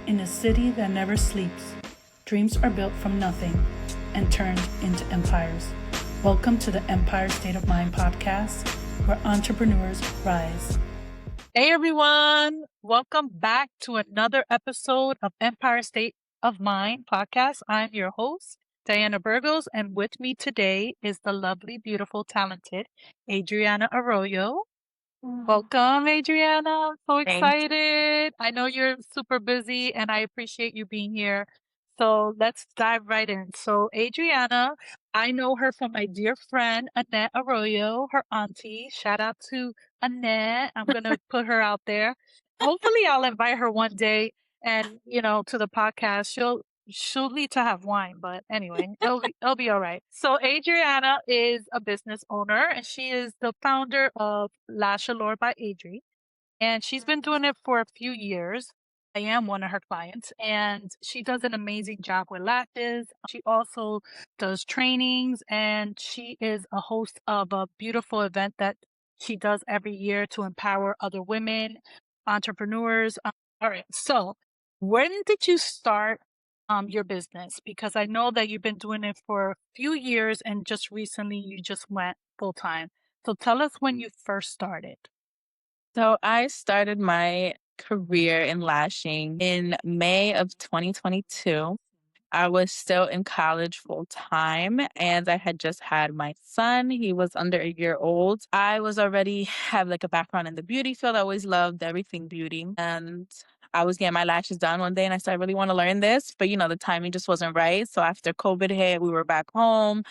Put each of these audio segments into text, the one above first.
In a city that never sleeps, dreams are built from nothing and turned into empires. Welcome to the Empire State of Mind podcast, where entrepreneurs rise. Hey everyone, welcome back to another episode of Empire State of Mind podcast. I'm your host, Diana Burgos, and with me today is the lovely, beautiful, talented Adriana Arroyo. Welcome, Adriana. I'm so Thank excited. I know you're super busy and I appreciate you being here. So let's dive right in. So, Adriana, I know her from my dear friend, Annette Arroyo, her auntie. Shout out to Annette. I'm going to put her out there. Hopefully, I'll invite her one day and, to the podcast. She'll need to have wine, but anyway, it'll be all right. So Adriana is a business owner and she is the founder of Lash, Allure by Adri. And she's been doing it for a few years. I am one of her clients and she does an amazing job with lashes. She also does trainings and she is a host of a beautiful event that she does every year to empower other women, entrepreneurs. All right. So when did you start your business? Because I know that you've been doing it for a few years and just recently you just went full time. So tell us when you first started. So I started my career in lashing in May of 2022. I was still in college full time and I had just had my son. He was under a year old. I was already have like a background in the beauty field. I always loved everything beauty. And I was getting my lashes done one day and I said, I really want to learn this. But the timing just wasn't right. So after COVID hit, we were back home.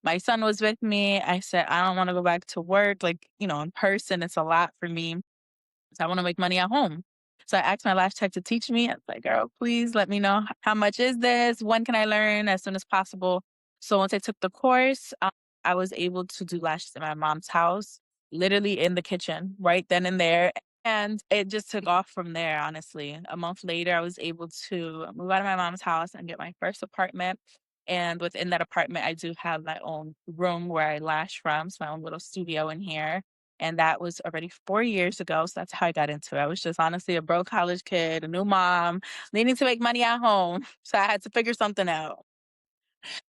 My son was with me. I said, I don't want to go back to work, in person. It's a lot for me. So I want to make money at home. So I asked my lash tech to teach me. I was like, girl, please let me know how much is this? When can I learn as soon as possible? So once I took the course, I was able to do lashes in my mom's house, literally in the kitchen, right then and there. And it just took off from there, honestly. A month later, I was able to move out of my mom's house and get my first apartment. And within that apartment, I do have my own room where I lash from. So my own little studio in here. And that was already 4 years ago. So that's how I got into it. I was just honestly a broke college kid, a new mom, needing to make money at home. So I had to figure something out.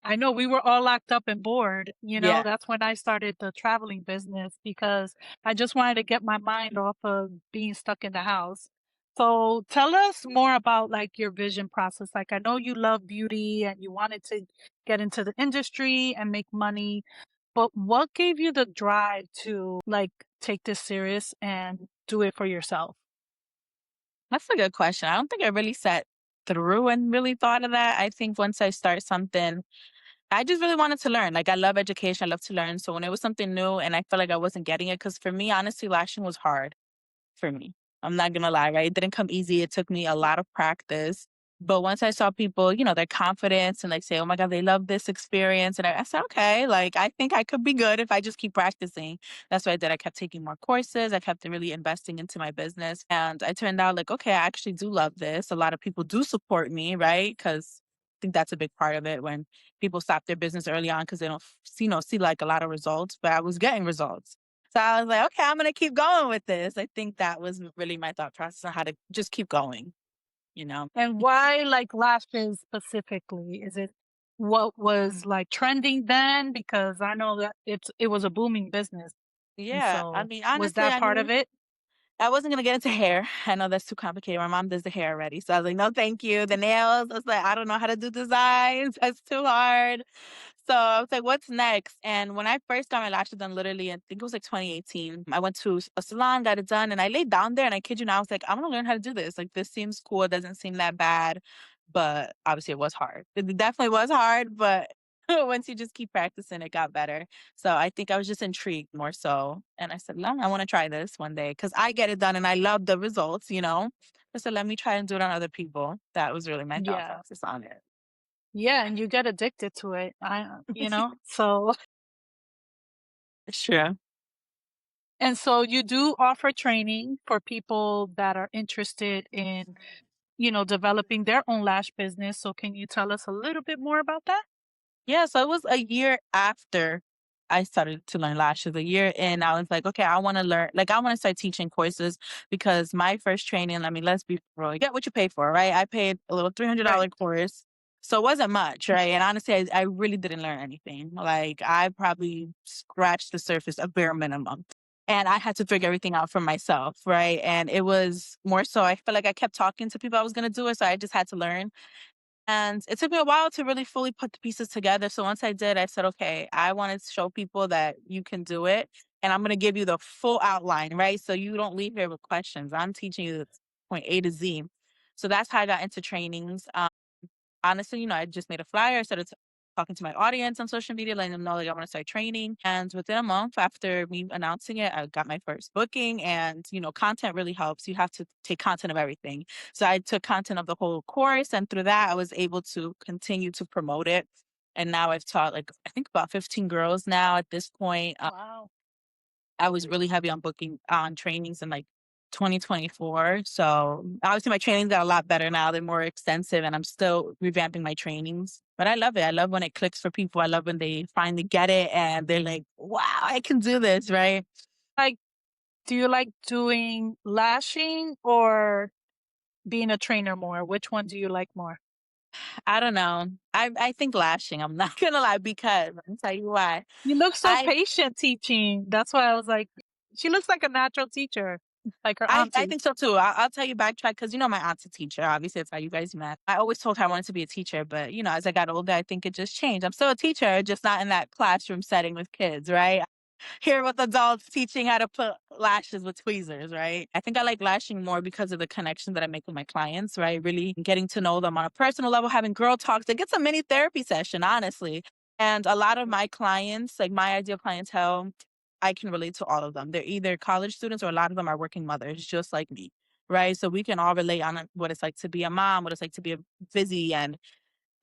I know we were all locked up and bored. Yeah. That's when I started the traveling business because I just wanted to get my mind off of being stuck in the house. So tell us more about like your vision process. Like I know you love beauty and you wanted to get into the industry and make money, but what gave you the drive to like take this serious and do it for yourself? That's a good question. I don't think I really sat through and really thought of that. I think once I start something, I just really wanted to learn. Like I love education. I love to learn. So when it was something new and I felt like I wasn't getting it, because for me, honestly, lashing was hard for me. I'm not gonna lie, right? It didn't come easy. It took me a lot of practice. But once I saw people, their confidence and like say, oh my God, they love this experience. And I said, okay, like I think I could be good if I just keep practicing. That's what I did. I kept taking more courses. I kept really investing into my business. And I turned out like, okay, I actually do love this. A lot of people do support me, right? Because I think that's a big part of it when people stop their business early on because they don't see like a lot of results. But I was getting results. So I was like, okay, I'm going to keep going with this. I think that was really my thought process on how to just keep going. And why like lashes specifically? Is it what was like trending then? Because I know that it was a booming business. And Yeah. I so mean, was honestly, that I part of knew it? I wasn't going to get into hair. I know that's too complicated. My mom does the hair already. So I was like, no, thank you. The nails, I was like, I don't know how to do designs. That's too hard. So I was like, what's next? And when I first got my lashes done, literally, I think it was like 2018, I went to a salon, got it done, and I laid down there and I kid you not, I was like, I want to learn how to do this. Like, this seems cool. It doesn't seem that bad. But obviously, it was hard. It definitely was hard. But once you just keep practicing, it got better. So I think I was just intrigued more so. And I said, I want to try this one day because I get it done and I love the results. I said, let me try and do it on other people. That was really my thought Yeah. process on it. Yeah, and you get addicted to it. So It's true. and so you do offer training for people that are interested in, developing their own lash business. So can you tell us a little bit more about that? Yeah, so it was a year after I started to learn lashes a year in. I was like, okay, I want to learn, like, I want to start teaching courses because my first training, I mean, let's be real, you get what you pay for, right? I paid a little Right. $300 course. So it wasn't much, right? And honestly, I really didn't learn anything. Like, I probably scratched the surface, a bare minimum. And I had to figure everything out for myself, right? And it was more so, I feel like I kept talking to people I was going to do it. So I just had to learn. And it took me a while to really fully put the pieces together. So once I did, I said, okay, I wanted to show people that you can do it. And I'm going to give you the full outline, right? So you don't leave here with questions. I'm teaching you the point A to Z. So that's how I got into trainings. Honestly, I just made a flyer, started talking to my audience on social media, letting them know like I want to start training. And within a month after me announcing it, I got my first booking. And, content really helps. You have to take content of everything. So I took content of the whole course. And through that, I was able to continue to promote it. And now I've taught like, I think about 15 girls now at this point. Wow. I was really heavy on booking on trainings in like 2024. So obviously my trainings got a lot better now. They're more extensive and I'm still revamping my trainings. But I love it. I love when it clicks for people. I love when they finally get it and they're like, wow, I can do this, right? Like, do you like doing lashing or being a trainer more? Which one do you like more? I don't know. I think lashing, I'm not gonna lie, because I'll tell you why. You look so I patient teaching. That's why I was like, she looks like a natural teacher, like her I auntie. think so too. I'll tell you backtrack because my aunt's a teacher. Obviously, it's how you guys met. I always told her I wanted to be a teacher, but as I got older, I think it just changed. I'm still a teacher, just not in that classroom setting with kids, right? Here with adults teaching how to put lashes with tweezers, right? I think I like lashing more because of the connection that I make with my clients, right? Really getting to know them on a personal level, having girl talks. It gets a mini therapy session, honestly. And a lot of my clients, like my ideal clientele, I can relate to all of them. They're either college students or a lot of them are working mothers, just like me, right? So we can all relate on what it's like to be a mom, what it's like to be a busy and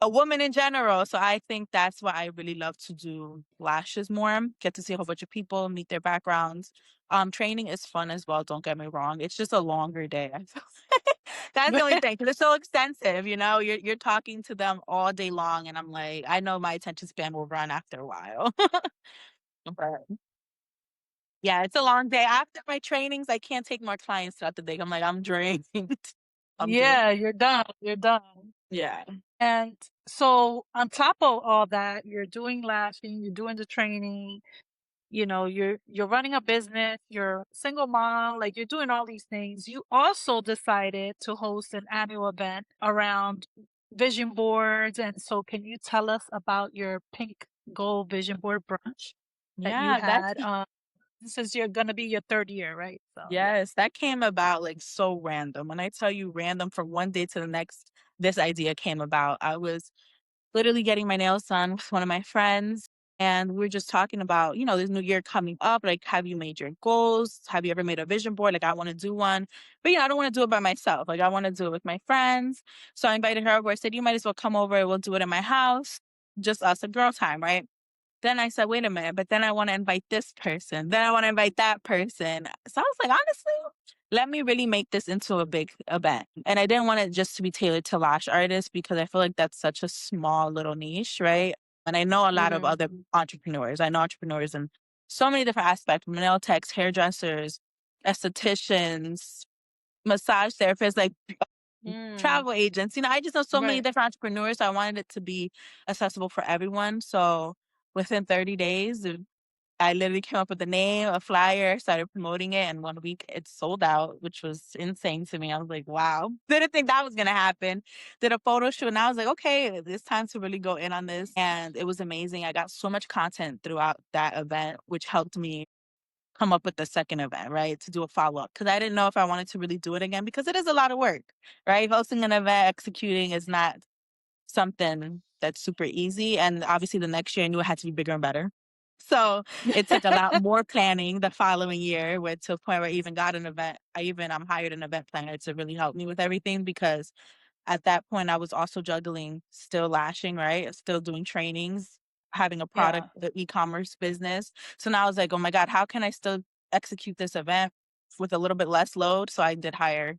a woman in general. So I think that's why I really love to do lashes more, get to see a whole bunch of people, meet their backgrounds. Training is fun as well, don't get me wrong. It's just a longer day. I feel that's the only thing because it's so extensive, you're talking to them all day long and I'm like, I know my attention span will run after a while. But yeah, it's a long day. After my trainings, I can't take more clients throughout the day. I'm like, I'm drained. I'm drained. Yeah, you're done. You're done. Yeah. And so on top of all that, you're doing lashing, you're doing the training, you're running a business, you're a single mom, like you're doing all these things. You also decided to host an annual event around vision boards. And so can you tell us about your pink gold vision board brunch that you Yeah, that's had? This is you're gonna be your third year, right? So yeah. yes, that came about like so random. When I tell you random from one day to the next, this idea came about. I was literally getting my nails done with one of my friends. And we were just talking about, this new year coming up. Like, have you made your goals? Have you ever made a vision board? Like, I want to do one. But, I don't want to do it by myself. Like, I want to do it with my friends. So I invited her over. I said, you might as well come over. We'll do it in my house. Just us and girl time, right? Then I said, wait a minute, but then I want to invite this person. Then I want to invite that person. So I was like, honestly, let me really make this into a big event. And I didn't want it just to be tailored to lash artists because I feel like that's such a small little niche, right? And I know a lot of Mhm. other entrepreneurs. I know entrepreneurs in so many different aspects, nail techs, hairdressers, estheticians, massage therapists, like Mm, travel agents. I just know so many right. different entrepreneurs. So I wanted it to be accessible for everyone. So within 30 days, I literally came up with a name, a flyer, started promoting it, and 1 week it sold out, which was insane to me. I was like, wow, didn't think that was gonna happen. Did a photo shoot, and I was like, okay, it's time to really go in on this. And it was amazing. I got so much content throughout that event, which helped me come up with the second event, right? To do a follow up. Because I didn't know if I wanted to really do it again because it is a lot of work, right? Hosting an event, executing is not something that's super easy. And obviously the next year I knew it had to be bigger and better. So it took a lot more planning the following year, where to a point where I even got an event. I'm hired an event planner to really help me with everything because at that point I was also juggling still lashing, right? Still doing trainings, having a product, Yeah. the e-commerce business. So now I was like, oh my God, how can I still execute this event with a little bit less load? So I did hire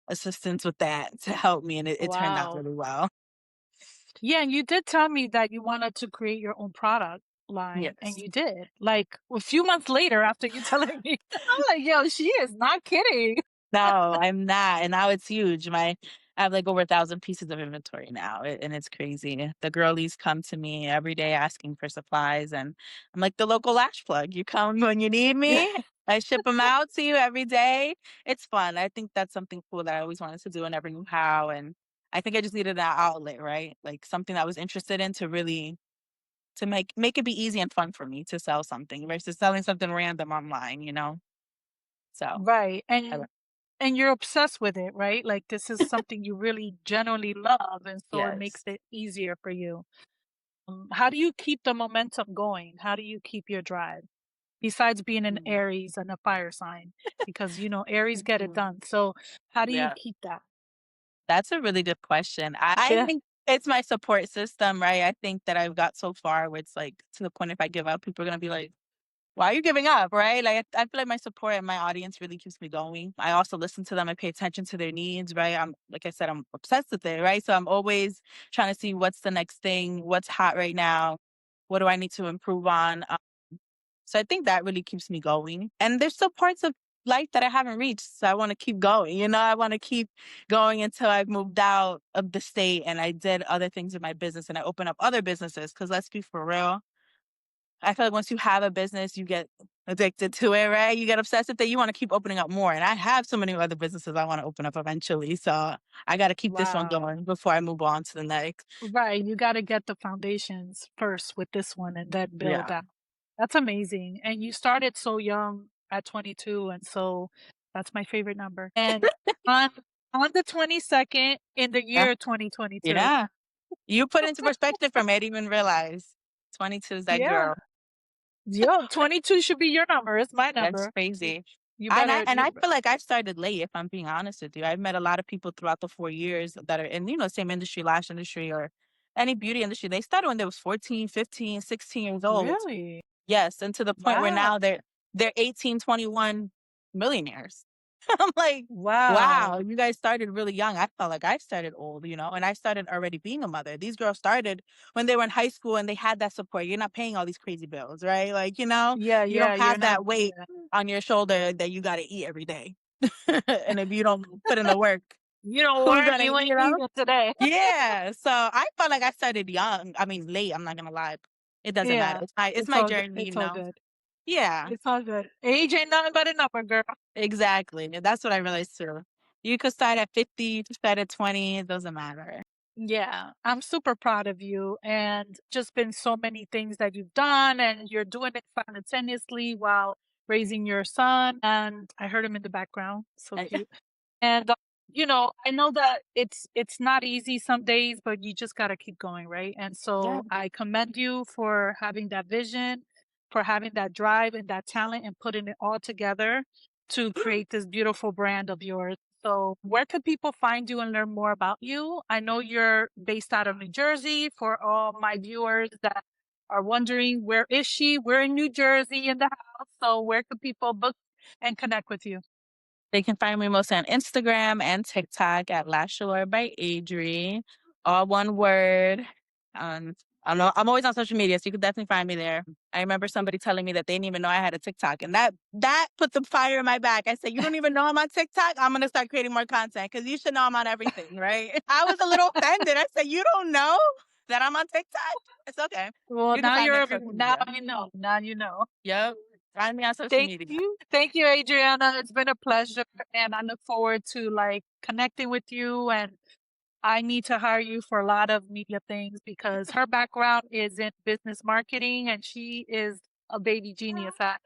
assistants with that to help me and it turned out Wow. really well. Yeah, and you did tell me that you wanted to create your own product. line, and Yes. you did. Like a few months later after you telling me, I'm like, yo, she is not kidding. No, I'm not, and now it's huge. I have, like, over 1,000 pieces of inventory now, and it's crazy. The girlies come to me every day asking for supplies, and I'm like the local Lash plug. You come when you need me. I ship them out to you every day. It's fun. I think that's something cool that I always wanted to do and never knew how, and I think I just needed that outlet, right? Like, something I was interested in to really to make it be easy and fun for me to sell something versus selling something random online, you know? So, Right. I li And you're obsessed with it, right? Like this is something you really genuinely love, and so it makes yes. it easier for you. How do you keep the momentum going? How do you keep your drive? Besides being an Mm. Aries and a fire sign, because Aries get it done. So how do you Yeah. keep that? That's a really good question. I Yeah. think it's my support system, right? I think that I've got so far where it's like to the point if I give up, people are gonna be like, "Why are you giving up?" Right? Like I feel like my support and my audience really keeps me going. I also listen to them. I pay attention to their needs, right? I'm like I said, I'm obsessed with it, right? So I'm always trying to see what's the next thing, what's hot right now, what do I need to improve on. So I think that really keeps me going. And there's still parts of life that I haven't reached. So I want to keep going. I want to keep going until I've moved out of the state and I did other things in my business and I open up other businesses. Cause let's be for real. I feel like once you have a business, you get addicted to it, right? You get obsessed with it. You want to keep opening up more. And I have so many other businesses I want to open up eventually. So I got to keep this one Wow. going before I move on to the next. Right. You got to get the foundations first with this one and then build Yeah. out. That's amazing. And you started so young at 22. And so that's my favorite number. And on on the 22nd in the Yeah. year 2022. Yeah. You put it into perspective for me. I didn't even realize 22 is that Yeah. girl. Yo, 22 should be your number. It's my That's number. crazy. You And I better and you I feel like I started late, if I'm being honest with you. I've met a lot of people throughout the 4 years that are in, same industry, lash industry or any beauty industry. They started when they was 14, 15, 16 years old. really? Yes, and to the point where Wow. now they're 18, 21 millionaires. I'm like, Wow. wow, you guys started really young. I felt like I started old, and I started already being a mother. These girls started when they were in high school and they had that support. You're not paying all these crazy bills, right? Like, Yeah, you yeah, don't you're have not. that weight Yeah. on your shoulder that you got to eat every day. And if you don't put in the work, You don't who's work, going to, you ain't eating today. Yeah. So I felt like I started young. I mean, late. I'm not going to lie. It doesn't matter. Yeah. It's It's my all good. journey, It's all good. Yeah. It's all good. Age ain't nothing but a number, girl. Exactly. And that's what I realized too. You could start at 50, you could start at 20, it doesn't matter. Yeah, I'm super proud of you and just been so many things that you've done and you're doing it simultaneously while raising your son. And I heard him in the background. So I, cute. And I know that it's not easy some days, but you just got to keep going, right? And yeah. so I commend you for having that vision, for having that drive and that talent and putting it all together to create this beautiful brand of yours. So, where could people find you and learn more about you? I know you're based out of New Jersey. For all my viewers that are wondering, where is she? We're in New Jersey in the house. So, where could people book and connect with you? They can find me mostly on Instagram and TikTok at Allure by Adri. All one word. Um, I'm always on social media, so you can definitely find me there. I remember somebody telling me that they didn't even know I had a TikTok, and that put the fire in my back. I said, "You don't even know I'm on TikTok? I'm gonna start creating more content because you should know I'm on everything, right?" I was a little offended. I said, "You don't know that I'm on TikTok? It's okay. Well, You can now find me you're on social everyone. Now media. you know. Now you know. Yep, find me on social Thank media. you. Thank you, Adriana. It's been a pleasure. And I look forward to connecting with you. And I need to hire you for a lot of media things because her background is in business marketing and she is a baby genius at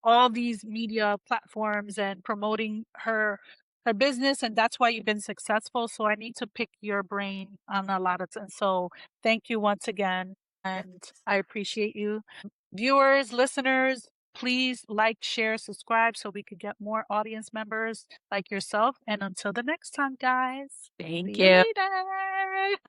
all these media platforms and promoting her business, and that's why you've been successful. So I need to pick your brain on a lot of things. So thank you once again, and I appreciate you. Viewers, listeners, please like, share, subscribe so we could get more audience members like yourself. And until the next time, guys, Thank see you you. later.